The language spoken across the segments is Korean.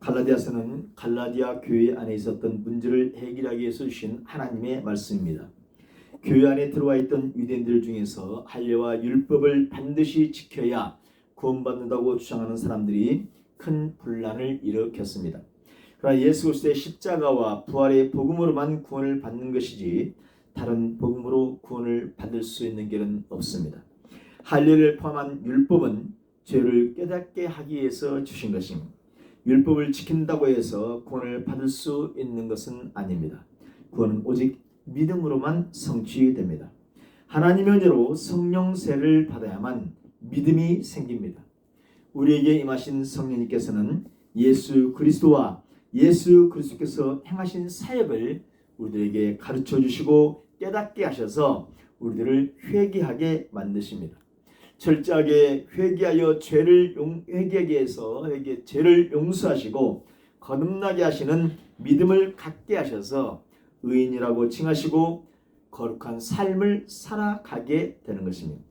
갈라디아서는 갈라디아 교회 안에 있었던 문제를 해결하기 위해서 주신 하나님의 말씀입니다. 교회 안에 들어와 있던 유대인들 중에서 할례와 율법을 반드시 지켜야 구원받는다고 주장하는 사람들이 큰 분란을 일으켰습니다. 그러나 예수 그리스도의 십자가와 부활의 복음으로만 구원을 받는 것이지 다른 복음으로 구원을 받을 수 있는 길은 없습니다. 할례를 포함한 율법은 죄를 깨닫게 하기 위해서 주신 것입니다. 율법을 지킨다고 해서 구원을 받을 수 있는 것은 아닙니다. 구원은 오직 믿음으로만 성취됩니다. 하나님의 은혜로 성령 세를 받아야만 믿음이 생깁니다. 우리에게 임하신 성령님께서는 예수 그리스도와 예수 그리스도께서 행하신 사역을 우리들에게 가르쳐 주시고 깨닫게 하셔서 우리들을 회개하게 만드십니다. 철저하게 회개하여 회개하게 해서 죄를 용서하시고 거듭나게 하시는 믿음을 갖게 하셔서 의인이라고 칭하시고 거룩한 삶을 살아가게 되는 것입니다.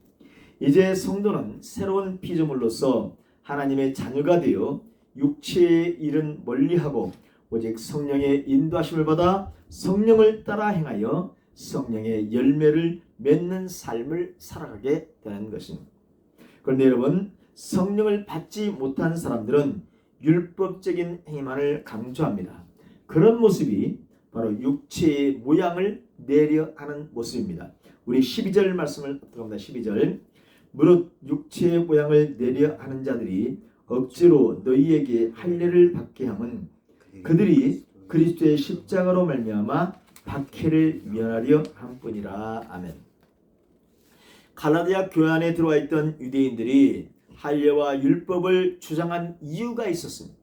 이제 성도는 새로운 피조물로서 하나님의 자녀가 되어 육체의 일은 멀리하고 오직 성령의 인도하심을 받아 성령을 따라 행하여 성령의 열매를 맺는 삶을 살아가게 되는 것입니다. 그런데 여러분, 성령을 받지 못한 사람들은 율법적인 행위만을 강조합니다. 그런 모습이 바로 육체의 모양을 내려하는 모습입니다. 우리 12절 말씀을 들어갑니다. 12절. 무릇 육체의 모양을 내려하는 자들이 억지로 너희에게 할례를 받게 함은 그들이 그리스도의 십자가로 말미암아 박해를 면하려 함뿐이라. 아멘. 갈라디아 교회 안에 들어와 있던 유대인들이 할례와 율법을 주장한 이유가 있었습니다.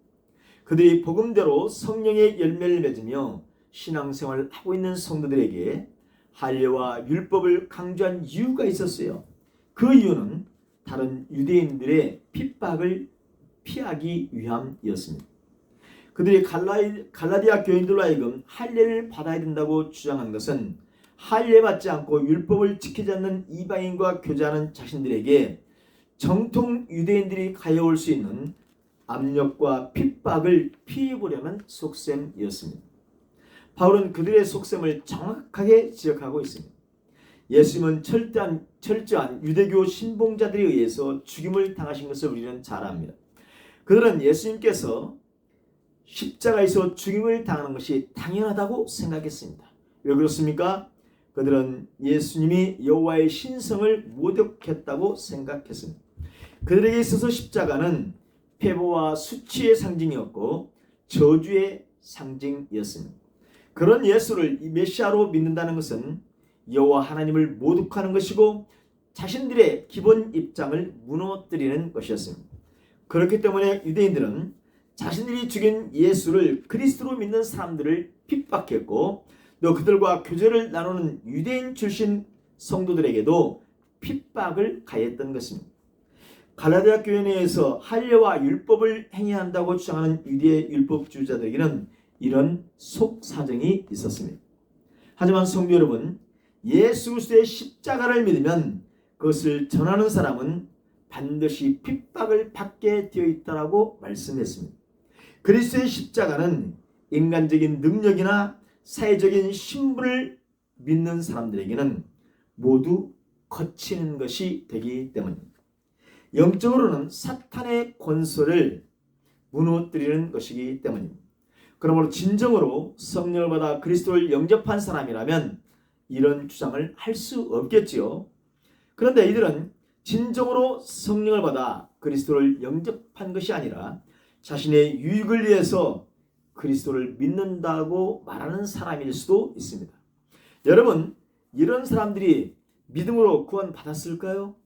그들이 복음대로 성령의 열매를 맺으며 신앙생활을 하고 있는 성도들에게 할례와 율법을 강조한 이유가 있었어요. 그 이유는 다른 유대인들의 핍박을 피하기 위함이었습니다. 그들이 갈라디아 교인들로 하여금 할례를 받아야 된다고 주장한 것은 할례 받지 않고 율법을 지키지 않는 이방인과 교제하는 자신들에게 정통 유대인들이 가해올 수 있는 압력과 핍박을 피해보려는 속셈이었습니다. 바울은 그들의 속셈을 정확하게 지적하고 있습니다. 예수님은 철저한 유대교 신봉자들에 의해서 죽임을 당하신 것을 우리는 잘 압니다. 그들은 예수님께서 십자가에서 죽임을 당하는 것이 당연하다고 생각했습니다. 왜 그렇습니까? 그들은 예수님이 여호와의 신성을 모독했다고 생각했습니다. 그들에게 있어서 십자가는 패보와 수치의 상징이었고 저주의 상징이었습니다. 그런 예수를 메시아로 믿는다는 것은 여호와 하나님을 모독하는 것이고 자신들의 기본 입장을 무너뜨리는 것이었습니다. 그렇기 때문에 유대인들은 자신들이 죽인 예수를 그리스도로 믿는 사람들을 핍박했고 또 그들과 교제를 나누는 유대인 출신 성도들에게도 핍박을 가했던 것입니다. 갈라디아 교회 내에서 할례와 율법을 행해야 한다고 주장하는 유대 율법주의자들에게는 이런 속사정이 있었습니다. 하지만 성도 여러분, 예수 그리스도의 십자가를 믿으면 그것을 전하는 사람은 반드시 핍박을 받게 되어 있다라고 말씀했습니다. 그리스도의 십자가는 인간적인 능력이나 사회적인 신분을 믿는 사람들에게는 모두 거치는 것이 되기 때문입니다. 영적으로는 사탄의 권세를 무너뜨리는 것이기 때문입니다. 그러므로 진정으로 성령을 받아 그리스도를 영접한 사람이라면 이런 주장을 할 수 없겠지요. 그런데 이들은 진정으로 성령을 받아 그리스도를 영접한 것이 아니라 자신의 유익을 위해서 그리스도를 믿는다고 말하는 사람일 수도 있습니다. 여러분, 이런 사람들이 믿음으로 구원받았을까요?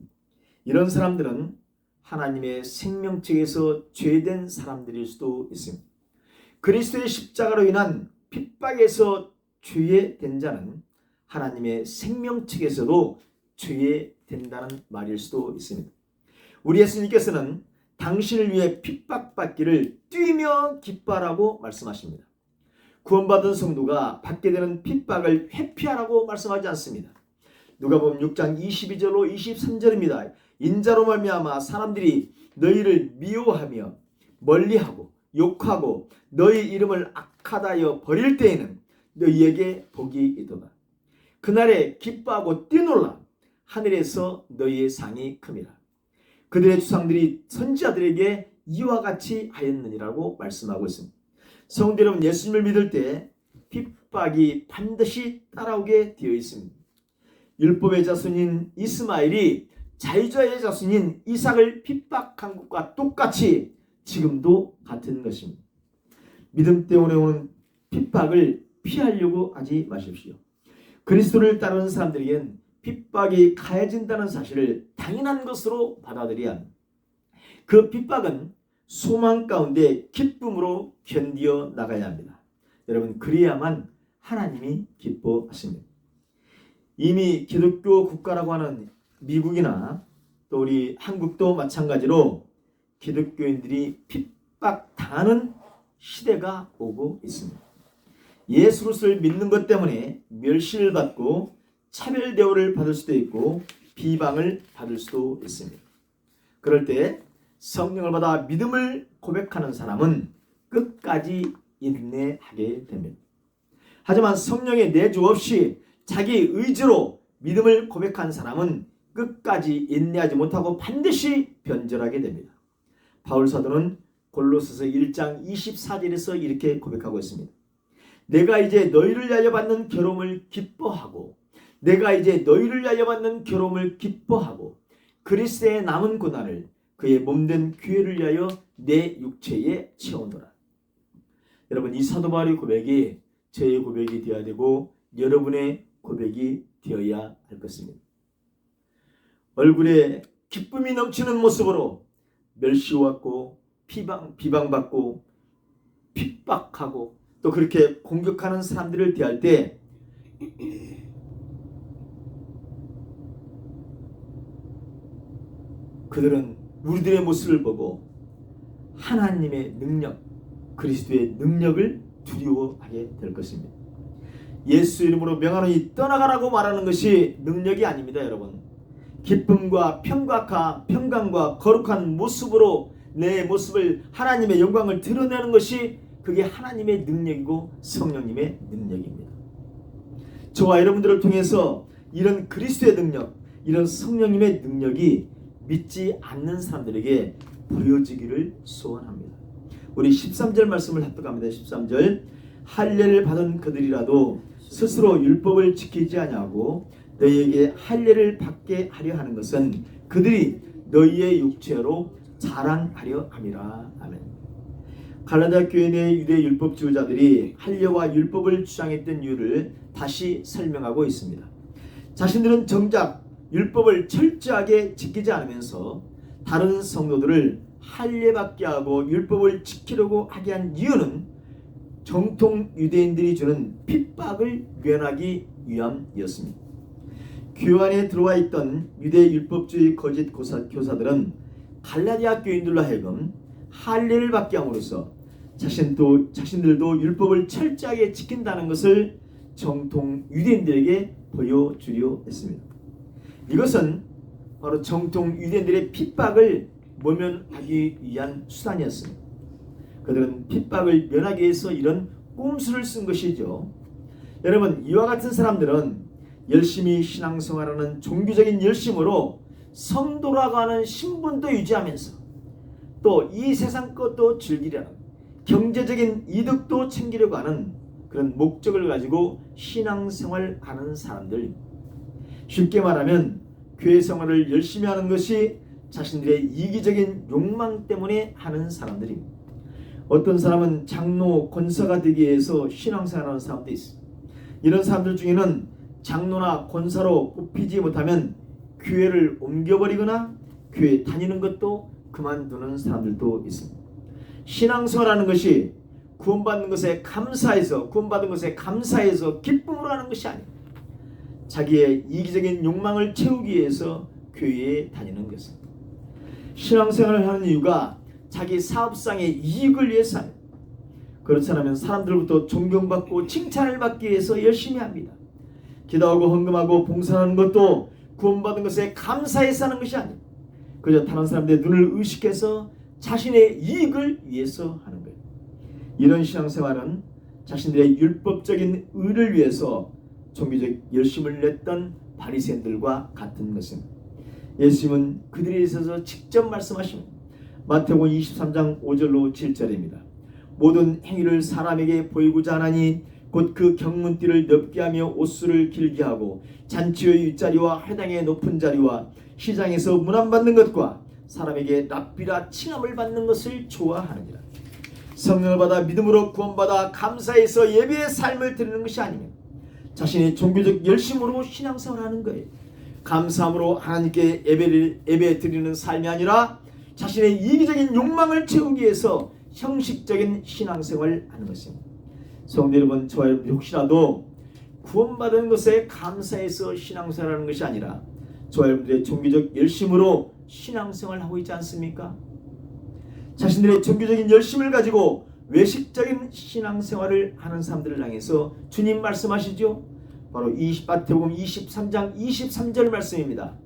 이런 사람들은 하나님의 생명책에서 죄된 사람들일 수도 있습니다. 그리스도의 십자가로 인한 핍박에서 죄된 자는 하나님의 생명책에서도 죄된다는 말일 수도 있습니다. 우리 예수님께서는 당신을 위해 핍박받기를 뛰며 기뻐하라고 말씀하십니다. 구원받은 성도가 받게 되는 핍박을 회피하라고 말씀하지 않습니다. 누가복음 6장 22절로 23절입니다. 인자로 말미암아 사람들이 너희를 미워하며 멀리하고 욕하고 너희 이름을 악하다여 버릴 때에는 너희에게 복이 있도다. 그날에 기뻐하고 뛰놀라. 하늘에서 너희의 상이 큼이라. 그들의 주상들이 선지자들에게 이와 같이 하였느니라고 말씀하고 있습니다. 성도 여러분, 예수님을 믿을 때 핍박이 반드시 따라오게 되어 있습니다. 율법의 자손인 이스마엘이 자유자의 자손인 이삭을 핍박한 것과 똑같이 지금도 같은 것입니다. 믿음 때문에 오는 핍박을 피하려고 하지 마십시오. 그리스도를 따르는 사람들에겐 핍박이 가해진다는 사실을 당연한 것으로 받아들여야 합니다. 그 핍박은 소망 가운데 기쁨으로 견디어 나가야 합니다. 여러분, 그래야만 하나님이 기뻐하십니다. 이미 기독교 국가라고 하는 미국이나 또 우리 한국도 마찬가지로 기독교인들이 핍박당하는 시대가 오고 있습니다. 예수 그리스도를 믿는 것 때문에 멸시를 받고 차별 대우를 받을 수도 있고 비방을 받을 수도 있습니다. 그럴 때 성령을 받아 믿음을 고백하는 사람은 끝까지 인내하게 됩니다. 하지만 성령의 내주 없이 자기 의지로 믿음을 고백한 사람은 끝까지 인내하지 못하고 반드시 변절하게 됩니다. 바울 사도는 골로새서 1장 24절에서 이렇게 고백하고 있습니다. 내가 이제 너희를 위하여 받는 괴로움을 기뻐하고 그리스도의 남은 고난을 그의 몸된 교회를 위하여 내 육체에 채우노라. 여러분, 이 사도 바울의 고백이 저의 고백이 되어야 되고 여러분의 고백이 되어야 할 것입니다. 얼굴에 기쁨이 넘치는 모습으로 멸시받고 비방받고 핍박하고 또 그렇게 공격하는 사람들을 대할 때 그들은 우리들의 모습을 보고 하나님의 능력, 그리스도의 능력을 두려워하게 될 것입니다. 예수 이름으로 명하노니 떠나가라고 말하는 것이 능력이 아닙니다. 여러분, 기쁨과 평강과 거룩한 모습으로 내 모습을, 하나님의 영광을 드러내는 것이 그게 하나님의 능력이고 성령님의 능력입니다. 저와 여러분들을 통해서 이런 그리스도의 능력, 이런 성령님의 능력이 믿지 않는 사람들에게 보여지기를 소원합니다. 우리 13절 말씀을 합독합니다. 13절, 할례를 받은 그들이라도 스스로 율법을 지키지 아니하고 너희에게 할례를 받게 하려 하는 것은 그들이 너희의 육체로 자랑하려 함이라. 아멘. 갈라디아 교회 내 유대 율법 지도자들이 할례와 율법을 주장했던 이유를 다시 설명하고 있습니다. 자신들은 정작 율법을 철저하게 지키지 않으면서 다른 성도들을 할례받게 하고 율법을 지키려고 하게 한 이유는 정통 유대인들이 주는 핍박을 면하기 위함이었습니다. 교회 안에 들어와 있던 유대 율법주의 거짓 교사들은 갈라디아 교인들로 하여금 할례를 받게 함으로써 자신들도 율법을 철저하게 지킨다는 것을 정통 유대인들에게 보여주려 했습니다. 이것은 바로 정통 유대인들의 핍박을 모면하기 위한 수단이었습니다. 그들은 핍박을 면하기 위해서 이런 꼼수를 쓴 것이죠. 여러분, 이와 같은 사람들은 열심히 신앙생활하는 종교적인 열심으로 성도라고 하는 신분도 유지하면서 또 이 세상 것도 즐기려는, 경제적인 이득도 챙기려고 하는 그런 목적을 가지고 신앙생활하는 사람들, 쉽게 말하면 교회 생활을 열심히 하는 것이 자신들의 이기적인 욕망 때문에 하는 사람들입니다. 어떤 사람은 장로, 권사가 되기 위해서 신앙생활하는 사람도 있습니다. 이런 사람들 중에는 장로나 권사로 뽑히지 못하면 교회를 옮겨버리거나 교회 다니는 것도 그만두는 사람들도 있습니다. 신앙생활하는 것이 구원받는 것에 감사해서 기쁨으로 하는 것이 아닙니다. 자기의 이기적인 욕망을 채우기 위해서 교회에 다니는 것입니다. 신앙생활을 하는 이유가 자기 사업상의 이익을 위해서 합니다. 그렇지 않으면 사람들부터 존경받고 칭찬을 받기 위해서 열심히 합니다. 기도하고 헌금하고 봉사하는 것도 구원받은 것에 감사해서 하는 것이 아닙니다. 그저 다른 사람들의 눈을 의식해서 자신의 이익을 위해서 하는 거예요. 이런 신앙생활은 자신들의 율법적인 의를 위해서 종교적 열심을 냈던 바리새인들과 같은 것입니다. 예수님은 그들에 있어서 직접 말씀하십니다. 마태복음 23장 5절로 7절입니다. 모든 행위를 사람에게 보이고자 하나니 곧 그 경문띠를 넓게 하며 옷수를 길게 하고 잔치의 윗자리와 회당의 높은 자리와 시장에서 문안받는 것과 사람에게 랍비라 칭함을 받는 것을 좋아하느니라. 성령을 받아 믿음으로 구원받아 감사해서 예배의 삶을 드리는 것이 아니면 자신의 종교적 열심으로 신앙생활하는 거예요. 감사함으로 하나님께 예배 드리는 삶이 아니라 자신의 이기적인 욕망을 채우기 위해서 형식적인 신앙생활을 하는 것입니다. 성도 여러분, 저와 여러분 혹시라도 구원받은 것에 감사해서 신앙생활하는 것이 아니라 저와 여러분들의 종교적 열심으로 신앙생활을 하고 있지 않습니까? 자신들의 종교적인 열심을 가지고 외식적인 신앙생활을 하는 사람들을 향해서 주님 말씀하시죠. 바로 마태복음 23장 23절 말씀입니다.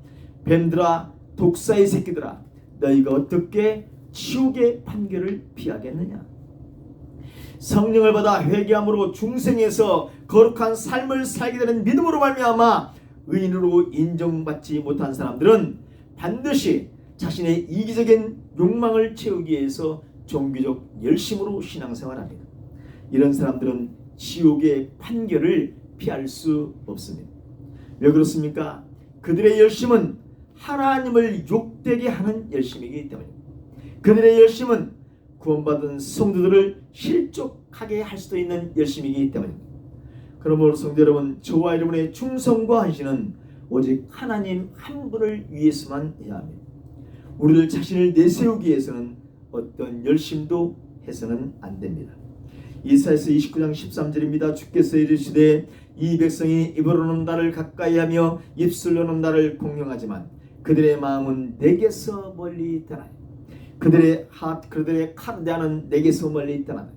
뱀들아 독사의 새끼들아 너희가 어떻게 지옥의 판결을 피하겠느냐. 성령을 받아 회개함으로 중생에서 거룩한 삶을 살게 되는 믿음으로 말미암아 의인으로 인정받지 못한 사람들은 반드시 자신의 이기적인 욕망을 채우기 위해서 종교적 열심으로 신앙생활합니다. 이런 사람들은 지옥의 판결을 피할 수 없습니다. 왜 그렇습니까? 그들의 열심은 하나님을 욕되게 하는 열심이기 때문입니다. 그들의 열심은 구원받은 성도들을 실족하게 할 수도 있는 열심이기 때문입니다. 그러므로 성도 여러분, 저와 여러분의 충성과 헌신은 오직 하나님 한 분을 위해서만 해야 합니다. 우리들 자신을 내세우기 위해서는 어떤 열심도 해서는 안 됩니다. 이사야서 29장 13절입니다. 주께서 이르시되 이 백성이 입으로는 나를 가까이하며 입술로는 나를 공경하지만 그들의 마음은 내게서 멀리 떠나요. 그들의 카르데아는 내게서 멀리 떠나요.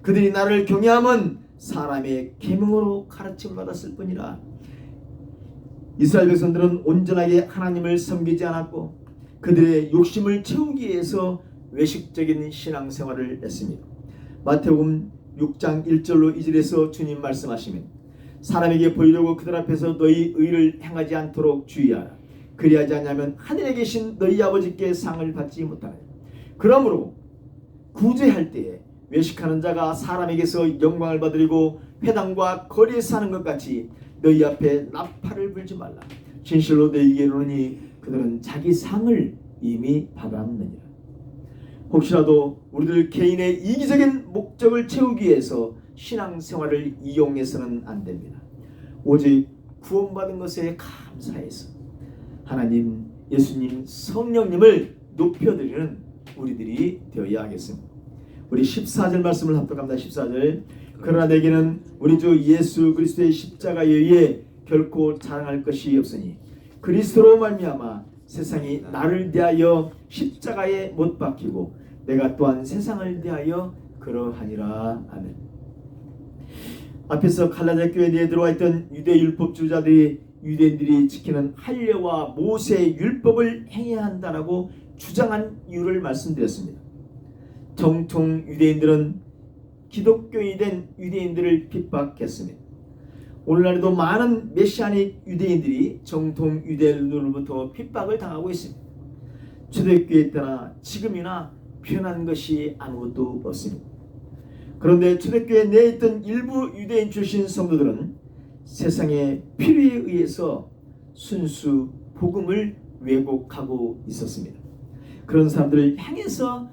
그들이 나를 경외함은 사람의 계명으로 가르침을 받았을 뿐이라. 이스라엘 백성들은 온전하게 하나님을 섬기지 않았고 그들의 욕심을 채우기 위해서 외식적인 신앙생활을 했습니다. 마태복음 6장 1절로 2절에서 주님 말씀하시면 사람에게 보이려고 그들 앞에서 너희 의를 행하지 않도록 주의하라. 그리하지 않으면 하늘에 계신 너희 아버지께 상을 받지 못하라. 그러므로 구제할 때에 외식하는 자가 사람에게서 영광을 받으려고 회당과 거리에서 하는 것 같이 너희 앞에 나팔을 불지 말라. 진실로 너희에게 이르노니 그들은 자기 상을 이미 받았느니라. 혹시라도 우리들 개인의 이기적인 목적을 채우기 위해서 신앙생활을 이용해서는 안 됩니다. 오직 구원받은 것에 감사해서 하나님, 예수님, 성령님을 높여드리는 우리들이 되어야 하겠습니다. 우리 14절 말씀을 합독합니다. 14절. 그러나 내게는 우리 주 예수 그리스도의 십자가에 의해 결코 자랑할 것이 없으니 그리스도로 말미암아 세상이 나를 대하여 십자가에 못 박히고 내가 또한 세상을 대하여 그러하니라. 아멘. 앞에서 갈라디아 교회 내에 들어와 있던 유대 율법주의자들이 유대인들이 지키는 할례와 모세의 율법을 행해야 한다라고 주장한 이유를 말씀드렸습니다. 정통 유대인들은 기독교인이 된 유대인들을 핍박했습니다. 오늘날에도 많은 메시아닉 유대인들이 정통 유대인들로부터 핍박을 당하고 있습니다. 초대교회 때나 지금이나 변한 것이 아무것도 없습니다. 그런데 초대교회 내에 있던 일부 유대인 출신 성도들은 세상의 필요에 의해서 순수 복음을 왜곡하고 있었습니다. 그런 사람들을 향해서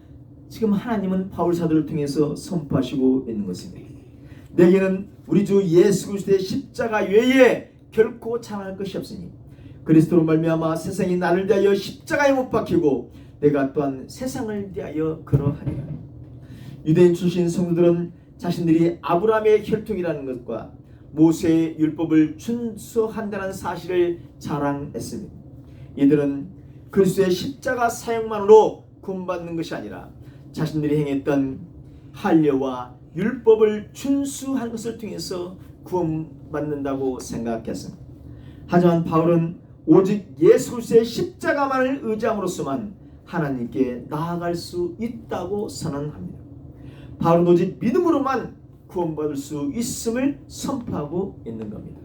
지금 하나님은 바울 사도를 통해서 선포하시고 있는 것입니다. 내게는 우리 주 예수 그리스도의 십자가 외에 결코 자랑할 것이 없으니 그리스도로 말미암아 세상이 나를 대하여 십자가에 못 박히고 내가 또한 세상을 대하여 그러하리라. 유대인 출신 성도들은 자신들이 아브라함의 혈통이라는 것과 모세의 율법을 준수한다는 사실을 자랑했습니다. 이들은 그리스도의 십자가 사역만으로 구원받는 것이 아니라 자신들이 행했던 할례와 율법을 준수한 것을 통해서 구원받는다고 생각했습니다. 하지만 바울은 오직 예수 그리스도의 십자가만을 의지함으로써만 하나님께 나아갈 수 있다고 선언합니다. 바로 오직 믿음으로만 구원받을 수 있음을 선포하고 있는 겁니다.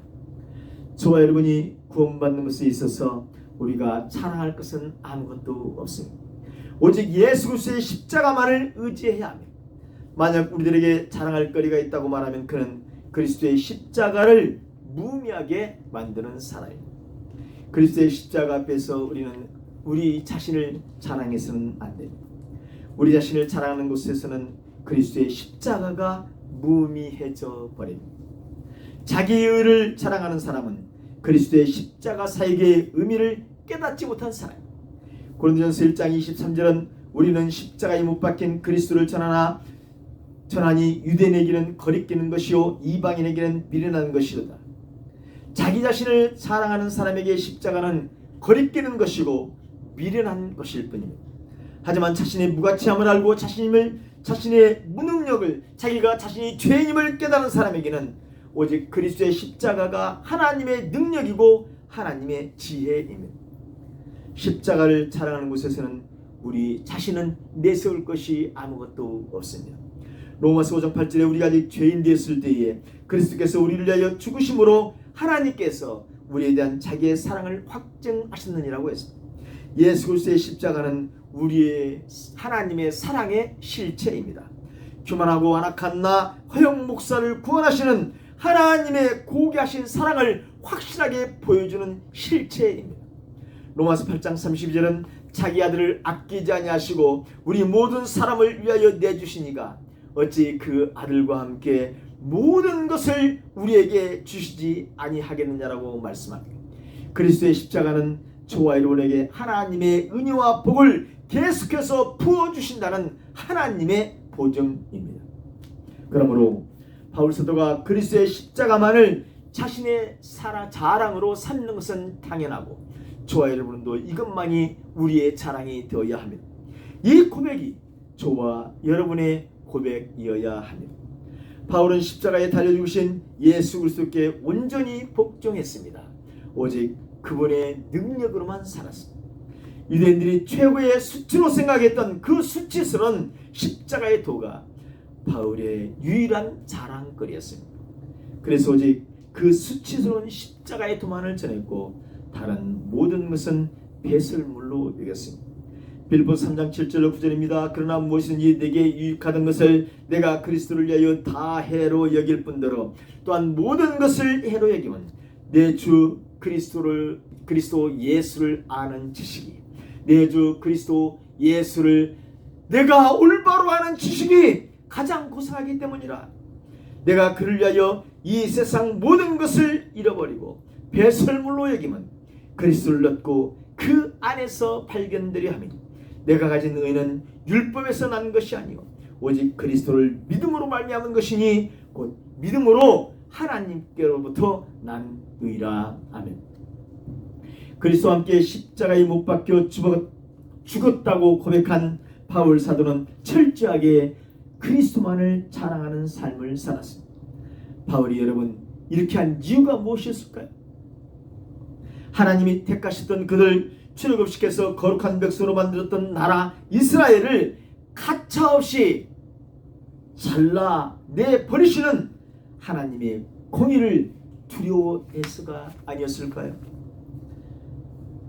저와 여러분이 구원받는 것에 있어서 우리가 자랑할 것은 아무것도 없습니다. 오직 예수 그리스도의 십자가만을 의지해야 합니다. 만약 우리들에게 자랑할 거리가 있다고 말하면 그는 그리스도의 십자가를 무의미하게 만드는 사람입니다. 그리스도의 십자가 앞에서 우리는 우리 자신을 자랑해서는 안 됩니다. 우리 자신을 자랑하는 곳에서는 그리스도의 십자가가 무의미해져 버립니다. 자기의 의를 자랑하는 사람은 그리스도의 십자가 사역의 의미를 깨닫지 못한 사람입니다. 고린도전서 1장 23절은 우리는 십자가에 못 박힌 그리스도를 전하니 유대인에게는 거리끼는 것이요 이방인에게는 미련한 것이로다. 자기 자신을 사랑하는 사람에게 십자가는 거리끼는 것이고 미련한 것일 뿐입니다. 하지만 자신의 무가치함을 알고 자신의 무능력을, 자기가 자신이 죄인임을 깨달은 사람에게는 오직 그리스도의 십자가가 하나님의 능력이고 하나님의 지혜입니다. 십자가를 자랑하는 곳에서는 우리 자신은 내세울 것이 아무것도 없습니다. 로마서 5장 8절에 우리가 아직 죄인 되었을 때에 그리스도께서 우리를 위하여 죽으심으로 하나님께서 우리에 대한 자기의 사랑을 확증하셨느니라고 했습니다. 예수 그리스도의 십자가는 우리의 하나님의 사랑의 실체입니다. 교만하고 완악한 나 허영 목사를 구원하시는 하나님의 고귀하신 사랑을 확실하게 보여주는 실체입니다. 로마서 8장 32절은 자기 아들을 아끼지 아니하시고 우리 모든 사람을 위하여 내주시니가 어찌 그 아들과 함께 모든 것을 우리에게 주시지 아니하겠느냐라고 말씀합니다. 그리스도의 십자가는 저와 여러분에게 하나님의 은혜와 복을 계속해서 부어주신다는 하나님의 보증입니다. 그러므로 바울 사도가 그리스도의 십자가만을 자신의 자랑으로 삼는 것은 당연하고 저와 여러분도 이것만이 우리의 자랑이 되어야 합니다. 이 고백이 저와 여러분의 고백이어야 합니다. 바울은 십자가에 달려 죽으신 예수 그리스도께 온전히 복종했습니다. 오직 그분의 능력으로만 살았습니다. 유대인들이 최고의 수치로 생각했던 그 수치스러운 십자가의 도가 바울의 유일한 자랑거리였습니다. 그래서 오직 그 수치스러운 십자가의 도만을 전했고 다른 모든 것은 배설물로 여겼습니다. 빌립보서 3장 7절 9절입니다. 그러나 무엇이든지 내게 유익하던 것을 내가 그리스도를 위하여 다 해로 여길 뿐더러 또한 모든 것을 해로 여기면 내 주 그리스도 예수를 아는 지식이, 내 주 그리스도 예수를 내가 올바로 아는 지식이 가장 고상하기 때문이라. 내가 그를 위하여 이 세상 모든 것을 잃어버리고 배설물로 여기면 그리스도를 얻고 그 안에서 발견되려 함이니 내가 가진 의는 율법에서 난 것이 아니요 오직 그리스도를 믿음으로 말미암은 것이니 곧 믿음으로 하나님께로부터 난 의라. 아멘. 그리스도와 함께 십자가에 못 박혀 죽었다고 고백한 바울 사도는 철저하게 그리스도만을 자랑하는 삶을 살았습니다. 바울이 여러분 이렇게 한 이유가 무엇이었을까요? 하나님이 택하셨던 그들 출애굽시켜서 거룩한 백성으로 만들었던 나라 이스라엘을 가차없이 잘라내버리시는 하나님의 공의를 두려워해서가 아니었을까요?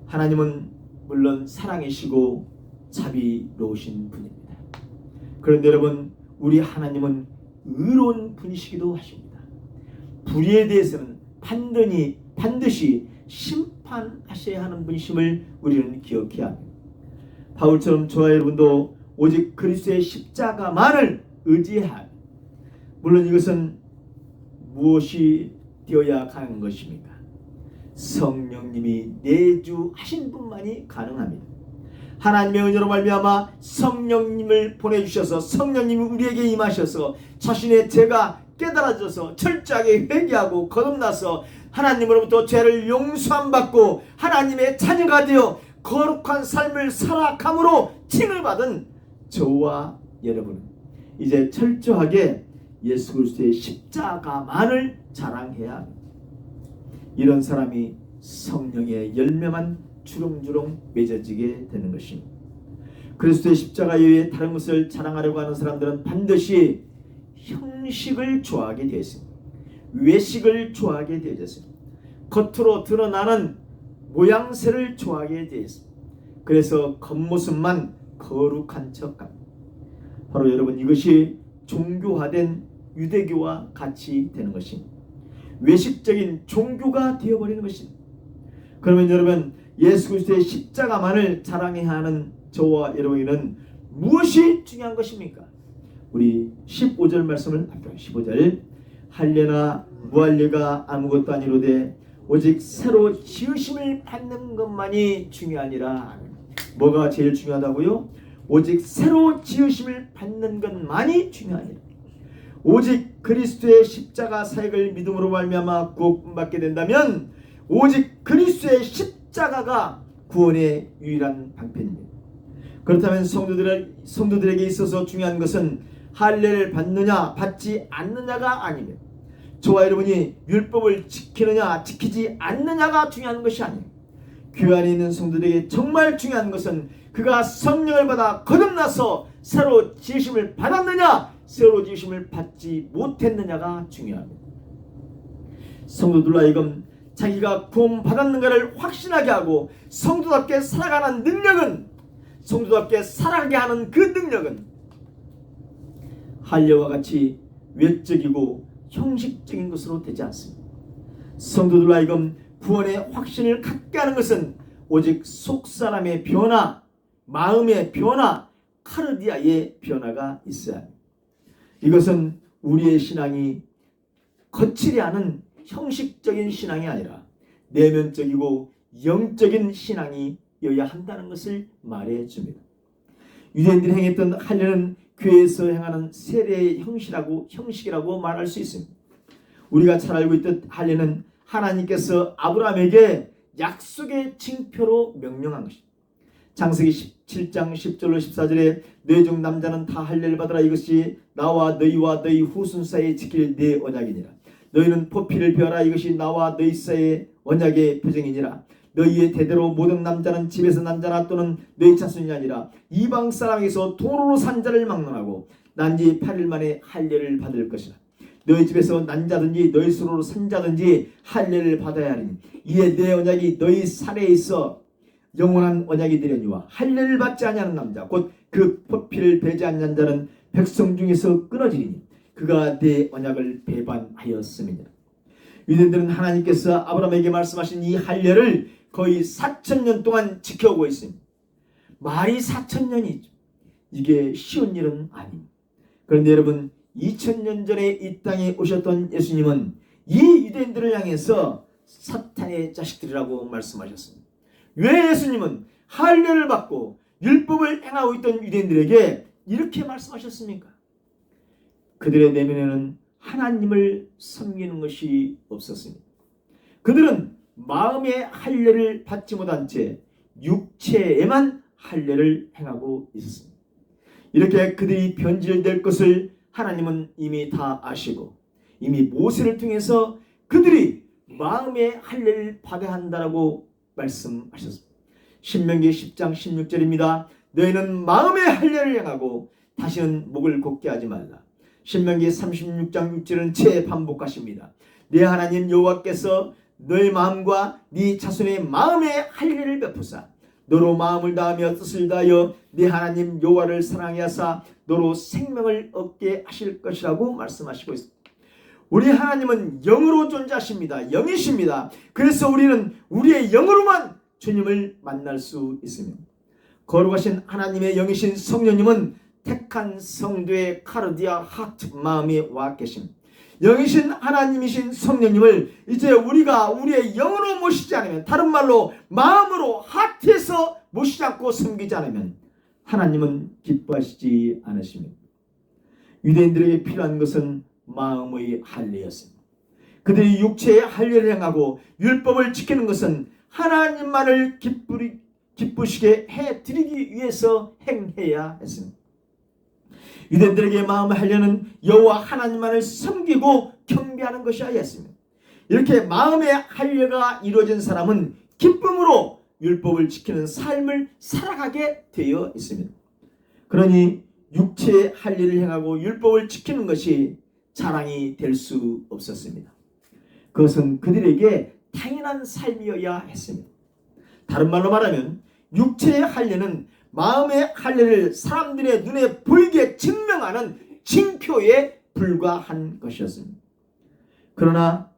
하나님은 물론 사랑이시고 자비로우신 분입니다. 그런데 여러분 우리 하나님은 의로운 분이시기도 하십니다. 불의에 대해서는 반드시 심판하셔야 하는 분이심을 우리는 기억해야 합니다. 바울처럼 저와 여러분도 오직 그리스도의 십자가만을 의지해야 합니다. 물론 이것은 무엇이 되어야 가는 것입니까? 성령님이 내주하신 분만이 가능합니다. 하나님의 은혜로 말미암아 성령님을 보내주셔서 성령님이 우리에게 임하셔서 자신의 죄가 깨달아져서 철저하게 회개하고 거듭나서 하나님으로부터 죄를 용서함 받고 하나님의 자녀가 되어 거룩한 삶을 살아감으로 칭을 받은 저와 여러분은 이제 철저하게 예수 그리스도의 십자가만을 자랑해야 합니다. 이런 사람이 성령의 열매만 주렁주렁 맺어지게 되는 것입니다. 그리스도의 십자가 이외에 다른 것을 자랑하려고 하는 사람들은 반드시 형식을 좋아하게 되어 있습니다. 외식을 좋아하게 되어 있습니다. 겉으로 드러나는 모양새를 좋아하게 되어 있습니다. 그래서 겉모습만 거룩한 척합니다. 바로 여러분, 이것이 종교화된 유대교와 같이 되는 것입니다. 외식적인 종교가 되어버리는 것입니다. 그러면 여러분, 예수 그리스도의 십자가만을 자랑해야 하는 저와 여러분에게는 무엇이 중요한 것입니까? 우리 15절 말씀을 합니다. 15절, 할례나 무할례가 아무것도 아니로되 오직 새로 지으심을 받는 것만이 중요하니라. 뭐가 제일 중요하다고요? 오직 새로 지으심을 받는 것만이 중요하니라. 오직 그리스도의 십자가 사역을 믿음으로 말미암아 구원받게 된다면 오직 그리스도의 십자가가 구원의 유일한 방편입니다. 그렇다면 성도들에게 있어서 중요한 것은 할례를 받느냐 받지 않느냐가 아닙니다. 저와 여러분이 율법을 지키느냐 지키지 않느냐가 중요한 것이 아니에요. 교회 안에 있는 성도들에게 정말 중요한 것은 그가 성령을 받아 거듭나서 새로 지으심을 받았느냐 새로 지으심을 받지 못했느냐가 중요합니다. 성도들로 하여금 자기가 구원받았는가를 확신하게 하고 성도답게 살아가는 능력은, 성도답게 살아가게 하는 그 능력은 할례와 같이 외적이고 형식적인 것으로 되지 않습니다. 성도들로 하여금 구원의 확신을 갖게 하는 것은 오직 속사람의 변화, 마음의 변화, 카르디아의 변화가 있어야 합니다. 이것은 우리의 신앙이 거칠이 않은 형식적인 신앙이 아니라 내면적이고 영적인 신앙이어야 한다는 것을 말해 줍니다. 유대인들이 행했던 할례는 교회에서 행하는 세례의 형식이라고 말할 수 있습니다. 우리가 잘 알고 있듯 할례는 하나님께서 아브라함에게 약속의 징표로 명령한 것입니다. 창세기 17장 10절로 14절에 너희 중 남자는 다 할례를 받으라. 이것이 나와 너희와 너희 후손 사이에 지킬 내 언약이니라. 너희는 포피를 베어라. 이것이 나와 너희 사이의 언약의 표징이니라. 너희의 대대로 모든 남자는 집에서 난 자나 또는 너희 자손이 아니라 이방 사람에게서 돈으로 산 자를 막론하고 난지 8일 만에 할례를 받을 것이라. 너희 집에서 난 자든지 너희 손으로 산 자든지 할례를 받아야 하리니 이에 내 언약이 너희 살에 있어 영원한 언약이 되려니와 할례를 받지 아니하는 남자 곧 그 포피를 베지 아니한 자는 백성 중에서 끊어지리니 그가 내 언약을 배반하였음이니라. 유대인들은 하나님께서 아브라함에게 말씀하신 이 할례를 거의 4,000년 동안 지켜오고 있습니다. 말이 4,000년이죠. 이게 쉬운 일은 아닙니다. 그런데 여러분, 2000년 전에 이 땅에 오셨던 예수님은 이 유대인들을 향해서 사탄의 자식들이라고 말씀하셨습니다. 왜 예수님은 할례를 받고 율법을 행하고 있던 유대인들에게 이렇게 말씀하셨습니까? 그들의 내면에는 하나님을 섬기는 것이 없었습니다. 그들은 마음의 할례를 받지 못한 채 육체에만 할례를 행하고 있었습니다. 이렇게 그들이 변질될 것을 하나님은 이미 다 아시고 이미 모세를 통해서 그들이 마음의 할례를 받아야 한다라고 말씀하셨습니다. 신명기 10장 16절입니다. 너희는 마음의 할례를 행하고 다시는 목을 곧게 하지 말라. 신명기 36장 6절은 재반복하십니다. 네 하나님 여호와께서 너의 마음과 네 자손의 마음의 할례를 베푸사 너로 마음을 다하며 뜻을 다하여 네 하나님 여호와를 사랑하사 너로 생명을 얻게 하실 것이라고 말씀하시고 있습니다. 우리 하나님은 영으로 존재하십니다. 영이십니다. 그래서 우리는 우리의 영으로만 주님을 만날 수 있습니다. 거룩하신 하나님의 영이신 성령님은 택한 성도의 카르디아 하트 마음에 와 계십니다. 영이신 하나님이신 성령님을 이제 우리가 우리의 영으로 모시지 않으면, 다른 말로 마음으로 하트에서 모시지 않고 섬기지 않으면 하나님은 기뻐하시지 않으십니다. 유대인들에게 필요한 것은 마음의 할례였습니다. 그들이 육체의 할례를 행하고 율법을 지키는 것은 하나님만을 기쁘시게 해드리기 위해서 행해야 했습니다. 유대인들에게 마음의 할례는 여호와 하나님만을 섬기고 경배하는 것이었습니다. 이렇게 마음의 할례가 이루어진 사람은 기쁨으로 율법을 지키는 삶을 살아가게 되어 있습니다. 그러니 육체의 할 일을 행하고 율법을 지키는 것이 자랑이 될 수 없었습니다. 그것은 그들에게 당연한 삶이어야 했습니다. 다른 말로 말하면 육체의 할례는 마음의 할례를 사람들의 눈에 보이게 증명하는 징표에 불과한 것이었습니다. 그러나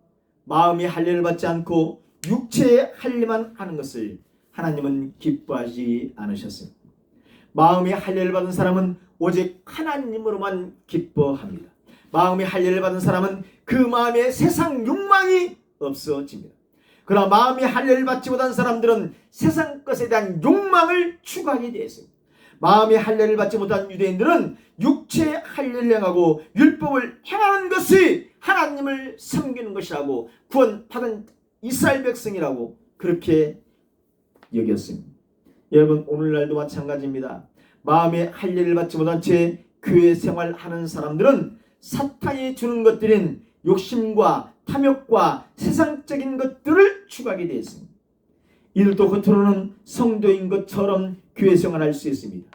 마음의 할례를 받지 않고 육체의 할례만 하는 것을 하나님은 기뻐하지 않으셨습니다. 마음의 할례를 받은 사람은 오직 하나님으로만 기뻐합니다. 마음의 할례를 받은 사람은 그 마음에 세상 욕망이 없어집니다. 그러나 마음의 할례를 받지 못한 사람들은 세상 것에 대한 욕망을 추구하게 되어 있습니다. 마음의 할례를 받지 못한 유대인들은 육체의 할례를 행하고 율법을 행하는 것이 하나님을 섬기는 것이라고 구원받은 이스라엘 백성이라고 그렇게 여겼습니다. 여러분, 오늘날도 마찬가지입니다. 마음의 할례를 받지 못한 채 교회 생활하는 사람들은 사탄이 주는 것들인 욕심과 탐욕과 세상적인 것들을 추구하게 되어 있습니다. 이들도 겉으로는 성도인 것처럼 교회 생활할 수 있습니다.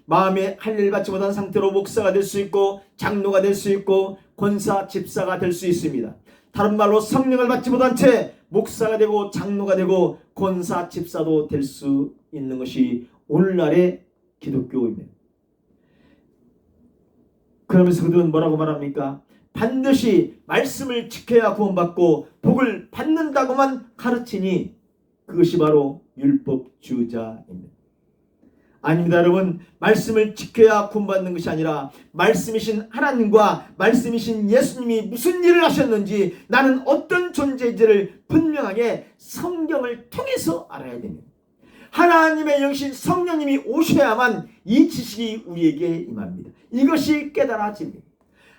마음의 할례를 받지 못한 상태로 목사가 될 수 있고 장로가 될 수 있고 권사, 집사가 될 수 있습니다. 다른 말로 성령을 받지 못한 채 목사가 되고 장로가 되고 권사, 집사도 될 수 있는 것이 오늘날의 기독교입니다. 그러면서 그들은 뭐라고 말합니까? 반드시 말씀을 지켜야 구원받고 복을 받는다고만 가르치니 그것이 바로 율법주의자입니다. 아닙니다, 여러분. 말씀을 지켜야 구원받는 것이 아니라 말씀이신 하나님과 말씀이신 예수님이 무슨 일을 하셨는지, 나는 어떤 존재인지를 분명하게 성경을 통해서 알아야 됩니다. 하나님의 영신 성령님이 오셔야만 이 지식이 우리에게 임합니다. 이것이 깨달아집니다.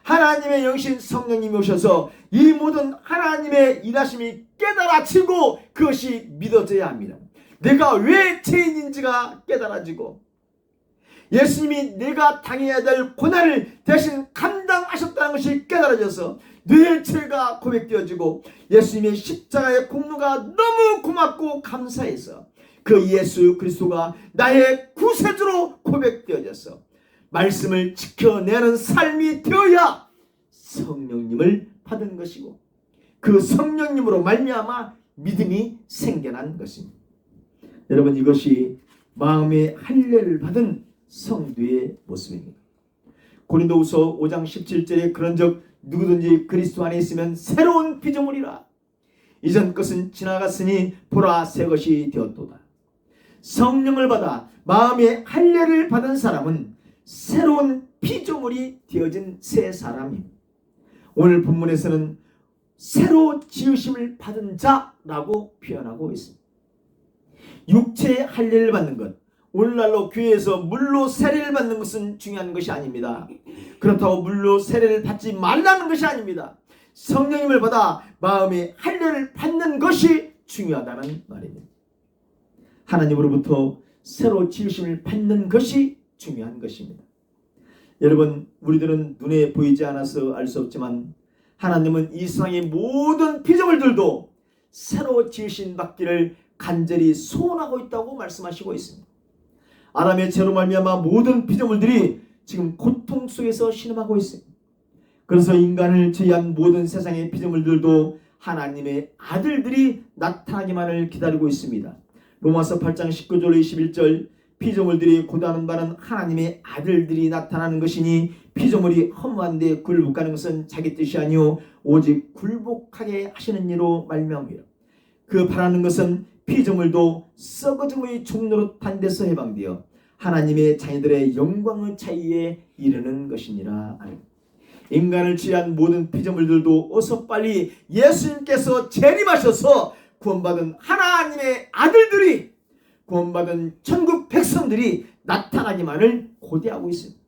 하나님의 영신 성령님이 오셔서 이 모든 하나님의 일하심이 깨달아지고 그것이 믿어져야 합니다. 내가 왜 죄인인지가 깨달아지고 예수님이 내가 당해야 될 고난을 대신 감당하셨다는 것이 깨달아져서 내 죄가 고백되어지고 예수님의 십자가의 공로가 너무 고맙고 감사해서 그 예수 그리스도가 나의 구세주로 고백되어져서 말씀을 지켜내는 삶이 되어야 성령님을 받은 것이고 그 성령님으로 말미암아 믿음이 생겨난 것입니다. 여러분, 이것이 마음의 할례를 받은 성도의 모습입니다. 고린도후서 5장 17절에 그런즉 누구든지 그리스도 안에 있으면 새로운 피조물이라. 이전 것은 지나갔으니 보라 새 것이 되었도다. 성령을 받아 마음의 할례를 받은 사람은 새로운 피조물이 되어진 새 사람입니다. 오늘 본문에서는 새로 지으심을 받은 자라고 표현하고 있습니다. 육체의 할례를 받는 것, 오늘날로 교회에서 물로 세례를 받는 것은 중요한 것이 아닙니다. 그렇다고 물로 세례를 받지 말라는 것이 아닙니다. 성령님을 받아 마음의 할례를 받는 것이 중요하다는 말입니다. 하나님으로부터 새로 지으심을 받는 것이 중요한 것입니다. 여러분, 우리들은 눈에 보이지 않아서 알 수 없지만 하나님은 이 세상의 모든 피조물들도 새로 지으신 받기를 간절히 소원하고 있다고 말씀하시고 있습니다. 아담의 죄로 말미암아 모든 피조물들이 지금 고통 속에서 신음하고 있습니다. 그래서 인간을 제외한 모든 세상의 피조물들도 하나님의 아들들이 나타나기만을 기다리고 있습니다. 로마서 8장 19절 21절 피조물들이 고대하는 바는 하나님의 아들들이 나타나는 것이니 피조물이 허무한데 굴복하는 것은 자기 뜻이 아니오 오직 굴복하게 하시는 이로 말미암으라. 그 바라는 것은 피조물도 썩어짐의 종로로 탄 데서 해방되어 하나님의 자녀들의 영광의 차이에 이르는 것이니라. 인간을 취한 모든 피조물들도 어서 빨리 예수님께서 재림하셔서 구원받은 하나님의 아들들이, 구원받은 천국 백성들이 나타나기만을 고대하고 있습니다.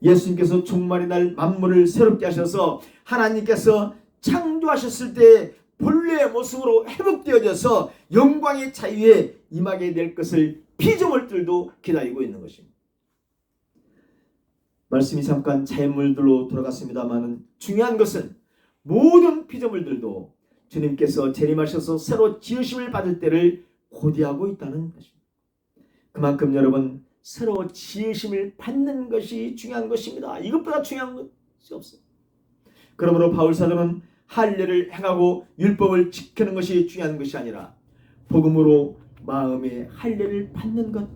예수님께서 종말의 날 만물을 새롭게 하셔서 하나님께서 창조하셨을 때 본래의 모습으로 회복되어져서 영광의 자유에 임하게 될 것을 피조물들도 기다리고 있는 것입니다. 말씀이 잠깐 자연물들로 돌아갔습니다만 중요한 것은 모든 피조물들도 주님께서 재림하셔서 새로 지으심을 받을 때를 고대하고 있다는 것입니다. 그만큼 여러분, 새로 지으심을 받는 것이 중요한 것입니다. 이것보다 중요한 것이 없어요. 그러므로 바울 사도는 할례를 행하고 율법을 지키는 것이 중요한 것이 아니라 복음으로 마음의 할례를 받는 것,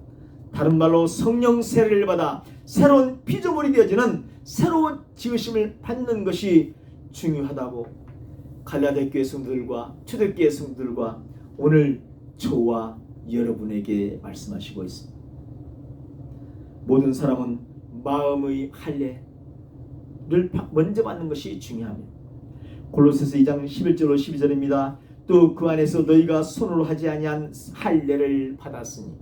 다른 말로 성령 세례를 받아 새로운 피조물이 되어지는 새로운 지으심을 받는 것이 중요하다고 갈라디아 교회 성도들과 초대교회 성도들과 오늘 저와 여러분에게 말씀하시고 있습니다. 모든 사람은 마음의 할례를 먼저 받는 것이 중요합니다. 골로새서 2장 11절로 12절입니다. 또 그 안에서 너희가 손으로 하지 아니한 할례를 받았으니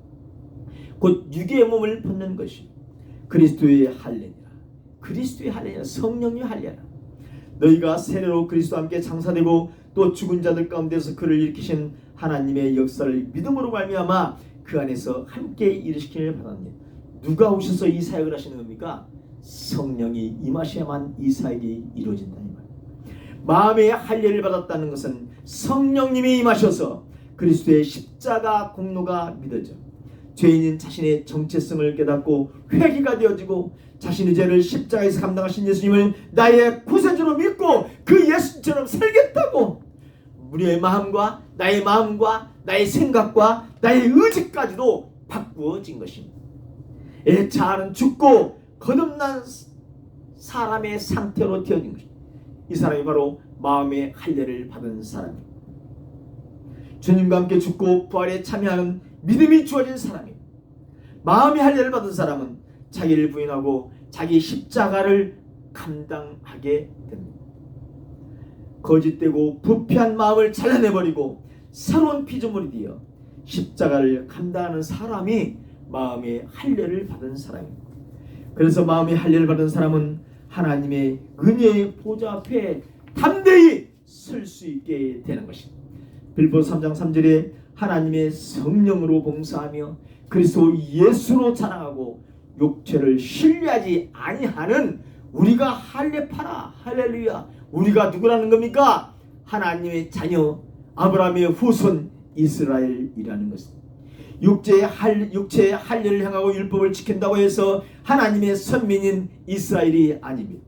곧 육의 몸을 벗는 것이 그리스도의 할례니라. 그리스도의 할례니라. 성령의 할례라. 너희가 세례로 그리스도와 함께 장사되고 또 죽은 자들 가운데서 그를 일으키신 하나님의 역사를 믿음으로 말미암아 그 안에서 함께 일으키기를 받았니. 누가 오셔서 이 사역을 하시는 겁니까? 성령이 임하셔야만 이 사역이 이루어진다 이 말. 마음의 할례를 받았다는 것은 성령님이 임하셔서 그리스도의 십자가 공로가 믿어져 죄인인 자신의 정체성을 깨닫고 회개가 되어지고 자신의 죄를 십자가에서 감당하신 예수님을 나의 구세주로 믿고 그 예수처럼 살겠다고 우리의 마음과 나의 생각과 나의 의지까지도 바꾸어진 것입니다. 자아는 죽고 거듭난 사람의 상태로 되어진 것입니다. 이 사람이 바로 마음의 할례를 받은 사람입니다. 주님과 함께 죽고 부활에 참여하는 믿음이 주어진 사람입니다. 마음의 할례를 받은 사람은 자기를 부인하고 자기 십자가를 감당하게 됩니다. 거짓되고 부패한 마음을 잘라내버리고 새로운 피조물이 되어 십자가를 감당하는 사람이 마음의 할례를 받은 사람입니다. 그래서 마음의 할례를 받은 사람은 하나님의 은혜의 보좌 앞에 담대히 설 수 있게 되는 것입니다. 빌보서 3장 3절에 하나님의 성령으로 봉사하며 그리스도 예수로 자랑하고 육체를 신뢰하지 아니하는 우리가 할례파라. 할렐루야. 우리가 누구라는 겁니까? 하나님의 자녀 아브라함의 후손 이스라엘이라는 것입니다. 육체의 할례를 행하고 율법을 지킨다고 해서 하나님의 선민인 이스라엘이 아닙니다.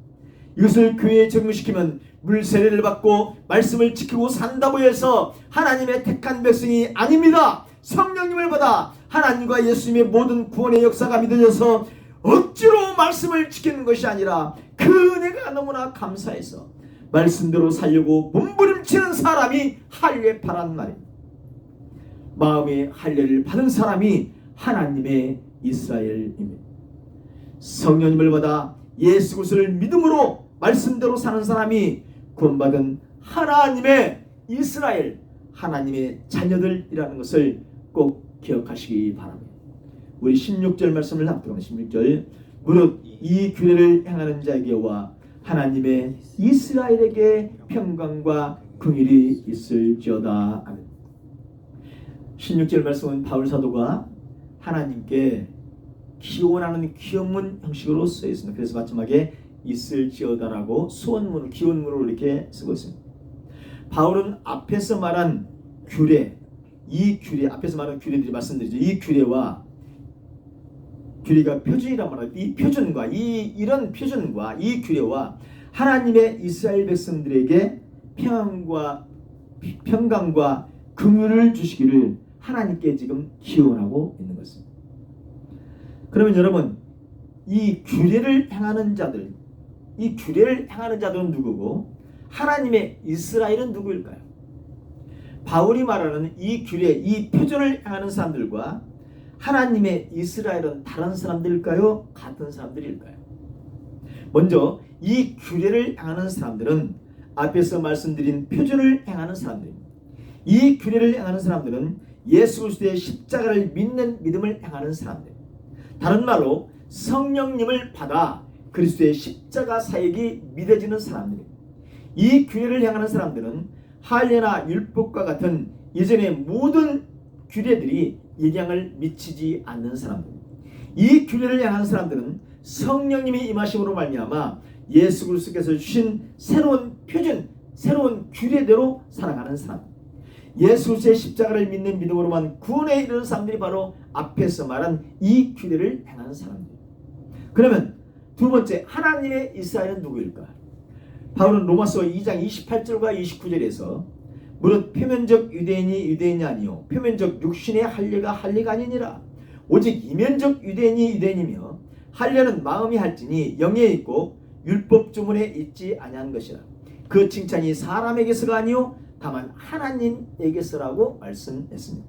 이것을 교회에 적용시키면 물세례를 받고 말씀을 지키고 산다고 해서 하나님의 택한 백성이 아닙니다. 성령님을 받아 하나님과 예수님의 모든 구원의 역사가 믿어져서 억지로 말씀을 지키는 것이 아니라 그 은혜가 너무나 감사해서 말씀대로 살려고 몸부림치는 사람이 할례파란 말입니다. 마음의 할례를 받은 사람이 하나님의 이스라엘입니다. 성령님을 받아 예수 그리스도를 믿음으로 말씀대로 사는 사람이 구원받은 하나님의 이스라엘, 하나님의 자녀들이라는 것을 꼭 기억하시기 바랍니다. 우리 16절 말씀을 합독하면 16절 무릇 이 규례를 행하는 자에게와 하나님의 이스라엘에게 평강과 긍휼이 있을지어다. 아멘. 16절 말씀은 바울 사도가 하나님께 기원하는 기원문 형식으로 쓰여 있습니다. 그래서 마지막에 있을지어다라고 소원문을 기원문으로 이렇게 쓰고 있습니다. 바울은 앞에서 말한 규례, 이 규례 앞에서 말한 규례들이 말씀드리죠. 이 규례와 규례가 표준이란 말이에요. 이 표준과 이런 표준과 이 규례와 하나님의 이스라엘 백성들에게 평강과 긍휼을 주시기를 하나님께 지금 기원하고 있는 것입니다. 그러면 여러분, 이 규례를 행하는 자들은 누구고 하나님의 이스라엘은 누구일까요? 바울이 말하는 이 규례, 이 표준을 행하는 사람들과 하나님의 이스라엘은 다른 사람들일까요? 같은 사람들일까요? 먼저 이 규례를 행하는 사람들은 앞에서 말씀드린 표준을 행하는 사람들입니다. 이 규례를 행하는 사람들은 예수 그리스도의 십자가를 믿는 믿음을 행하는 사람들, 다른 말로 성령님을 받아 그리스도의 십자가 사역이 믿어지는 사람들입니다. 이 규례를 행하는 사람들은 할례나 율법과 같은 예전의 모든 규례들이 영향을 미치지 않는 사람들입니다. 이 규례를 행하는 사람들은 성령님이 임하심으로 말미암아 예수 그리스도께서 주신 새로운 표준, 새로운 규례대로 살아가는 사람. 예수 그리스도의 십자가를 믿는 믿음으로만 구원에 이르는 사람들이 바로 앞에서 말한 이 규례를 행하는 사람들. 그러면 두 번째, 하나님의 이스라엘은 누구일까? 바울은 로마서 2장 28절과 29절에서 무릇 표면적 유대인이 유대인이 아니요 표면적 육신의 할례가 할례가 아니니라. 오직 이면적 유대인이 유대인이며 할례는 마음이 할지니 영에 있고 율법 주문에 있지 아니한 것이라. 그 칭찬이 사람에게서가 아니요 다만 하나님에게서라고 말씀했습니다.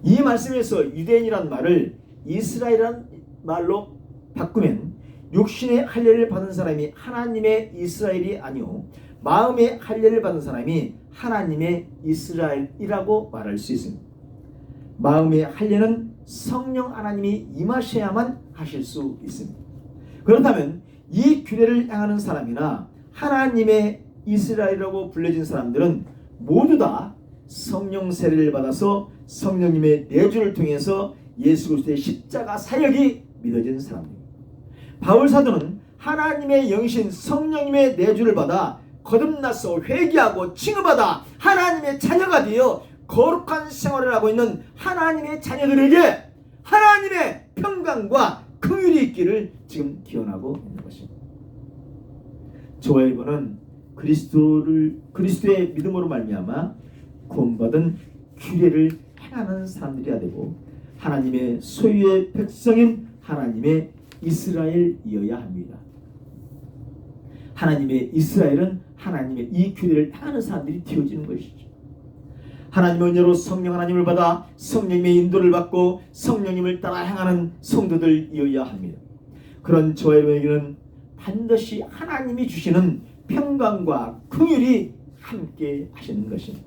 이 말씀에서 유대인이란 말을 이스라엘이란 말로 바꾸면 육신의 할례를 받은 사람이 하나님의 이스라엘이 아니요 마음의 할례를 받은 사람이 하나님의 이스라엘이라고 말할 수 있습니다. 마음의 할례는 성령 하나님이 임하셔야만 하실 수 있습니다. 그렇다면 이 규례를 행하는 사람이나 하나님의 이스라엘이라고 불려진 사람들은 모두 다 성령 세례를 받아서 성령님의 내주를 통해서 예수 그리스도의 십자가 사역이 믿어진 사람입니다. 바울 사도는 하나님의 영이신 성령님의 내주를 받아 거듭나서 회개하고 칭의받아 하나님의 자녀가 되어 거룩한 생활을 하고 있는 하나님의 자녀들에게 하나님의 평강과 긍휼이 있기를 지금 기원하고 있는 것입니다. 저와 여러분은 그리스도의 믿음으로 말미암아 구원받은 규례를 행하는 사람들이어야 되고 하나님의 소유의 백성인 하나님의 이스라엘이어야 합니다. 하나님의 이스라엘은 하나님의 이 규례를 행하는 사람들이 되어지는 것이죠. 하나님의 은혜로 성령 하나님을 받아 성령님의 인도를 받고 성령님을 따라 행하는 성도들이어야 합니다. 그런 저와 여러분에게는 반드시 하나님이 주시는 평강과 긍휼이 함께 하시는 것입니다.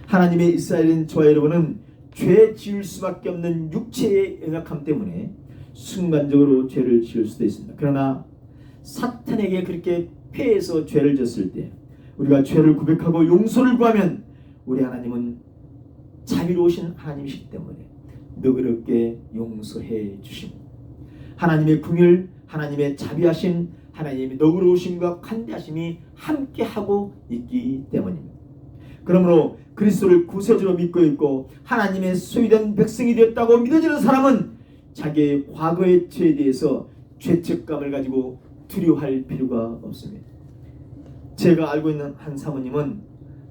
하나님의 이스라엘인 저와 여러분은 죄 지을 수밖에 없는 육체의 연약함 때문에 순간적으로 죄를 지을 수도 있습니다. 그러나 사탄에게 그렇게 패해서 죄를 졌을 때 우리가 죄를 고백하고 용서를 구하면 우리 하나님은 자비로우신 하나님이시기 때문에 너그럽게 용서해 주십니다. 하나님의 긍휼, 하나님의 자비하심, 하나님의 너그러우심과 관대하심이 함께하고 있기 때문입니다. 그러므로 그리스도를 구세주로 믿고 있고 하나님의 소유된 백성이 되었다고 믿어지는 사람은 자기의 과거의 죄에 대해서 죄책감을 가지고 두려워할 필요가 없습니다. 제가 알고 있는 한 사모님은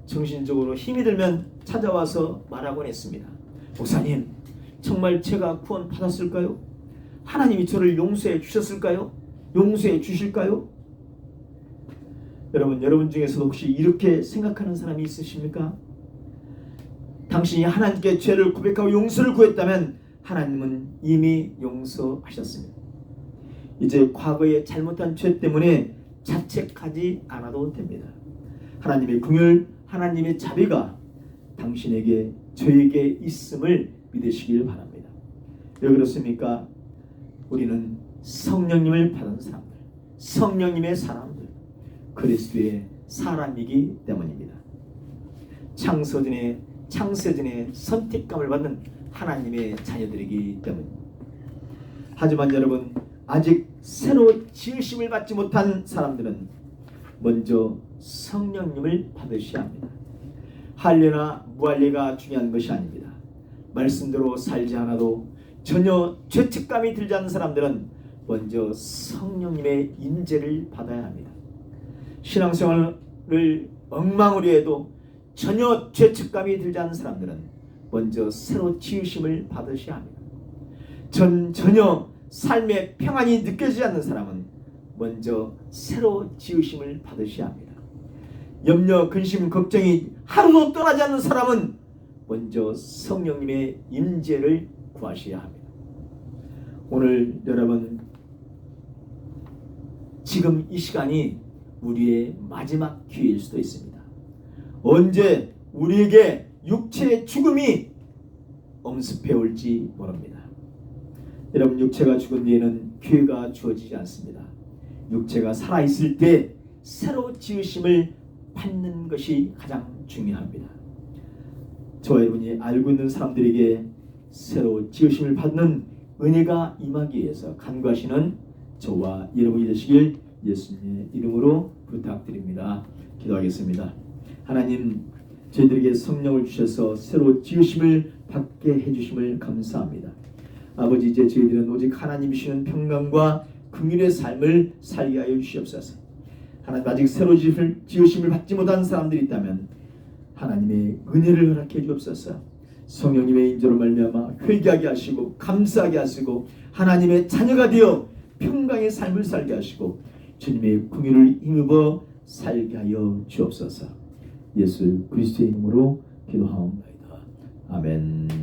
정신적으로 힘이 들면 찾아와서 말하곤 했습니다. 목사님, 정말 제가 구원 받았을까요? 하나님이 저를 용서해 주셨을까요? 용서해 주실까요? 여러분 중에서 혹시 이렇게 생각하는 사람이 있으십니까? 당신이 하나님께 죄를 고백하고 용서를 구했다면 하나님은 이미 용서하셨습니다. 이제 과거에 잘못한 죄 때문에 자책하지 않아도 됩니다. 하나님의 긍휼, 하나님의 자비가 당신에게 저에게 있음을 믿으시길 바랍니다. 왜 그렇습니까? 우리는 성령님을 받은 사람들, 성령님의 사람들, 그리스도의 사람이기 때문입니다. 창세전에 선택감을 받는 하나님의 자녀들이기 때문입니다. 하지만 여러분, 아직 새로 지으심을 받지 못한 사람들은 먼저 성령님을 받으셔야 합니다. 할례나 무할례가 중요한 것이 아닙니다. 말씀대로 살지 않아도 전혀 죄책감이 들지 않는 사람들은 먼저 성령님의 임재를 받아야 합니다. 신앙생활을 엉망으로 해도 전혀 죄책감이 들지 않는 사람들은 먼저 새로 지으심을 받으셔야 합니다. 전혀 삶의 평안이 느껴지지 않는 사람은 먼저 새로 지으심을 받으셔야 합니다. 염려, 근심, 걱정이 하루도 떠나지 않는 사람은 먼저 성령님의 임재를 구하셔야 합니다. 오늘 여러분, 지금 이 시간이 우리의 마지막 기회일 수도 있습니다. 언제 우리에게 육체의 죽음이 엄습해 올지 모릅니다. 여러분, 육체가 죽은 뒤에는 기회가 주어지지 않습니다. 육체가 살아있을 때 새로 지으심을 받는 것이 가장 중요합니다. 저와 여러분이 알고 있는 사람들에게 새로 지으심을 받는 은혜가 임하기 위해서 간구하시는 저와 여러분이 되시길 예수님의 이름으로 부탁드립니다. 기도하겠습니다. 하나님, 저희들에게 성령을 주셔서 새로 지으심을 받게 해주심을 감사합니다. 아버지, 이제 저희들은 오직 하나님 주시는 평강과 긍휼의 삶을 살게 하여 주시옵소서. 하나님, 아직 새로 지으심을 받지 못한 사람들이 있다면 하나님의 은혜를 허락해 주옵소서. 성령님의 인도로 말미암아 회개하게 하시고 감사하게 하시고 하나님의 자녀가 되어 평강의 삶을 살게 하시고 주님의 긍휼을 힘입어 살게 하여 주옵소서. 예수 그리스도의 이름으로 기도하옵나이다. 아멘.